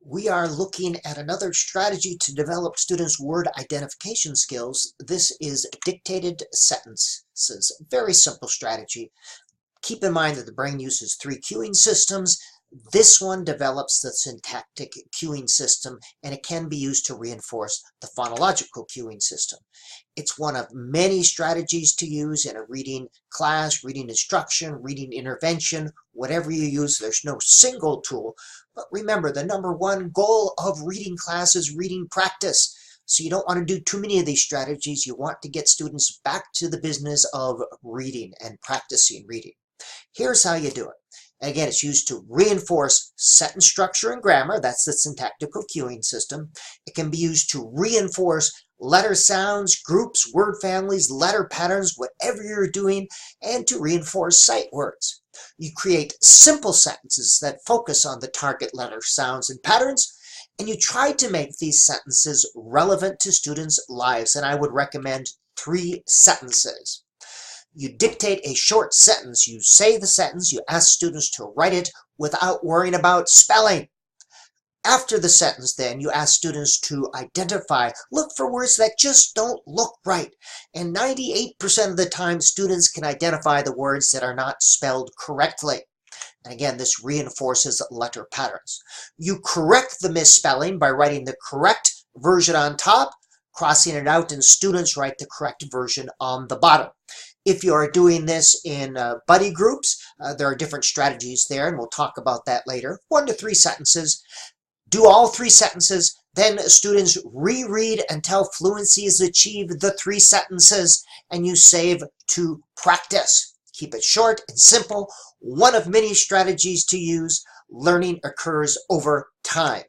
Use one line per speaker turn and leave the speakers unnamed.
We are looking at another strategy to develop students' word identification skills. This is dictated sentences. Very simple strategy. Keep in mind that the brain uses three cueing systems. This one develops the syntactic cueing system, and it can be used to reinforce the phonological cueing system. It's one of many strategies to use in a reading class, reading instruction, reading intervention, whatever you use. There's no single tool. But remember, the number one goal of reading class is reading practice. So you don't want to do too many of these strategies. You want to get students back to the business of reading and practicing reading. Here's how you do it. Again, it's used to reinforce sentence structure and grammar. That's the syntactical cueing system. It can be used to reinforce letter sounds, groups, word families, letter patterns, whatever you're doing, and to reinforce sight words. You create simple sentences that focus on the target letter sounds and patterns, and you try to make these sentences relevant to students' lives, and I would recommend 3 sentences. You dictate a short sentence. You say the sentence. You ask students to write it without worrying about spelling. After the sentence, then, you ask students to identify, look for words that just don't look right. And 98% of the time, students can identify the words that are not spelled correctly. And again, this reinforces letter patterns. You correct the misspelling by writing the correct version on top, crossing it out, and students write the correct version on the bottom. If you are doing this in buddy groups, there are different strategies there, and we'll talk about that later. 1 to 3 sentences. Do all 3 sentences, then students reread until fluency is achieved, the 3 sentences, and you save to practice. Keep it short and simple. One of many strategies to use. Learning occurs over time.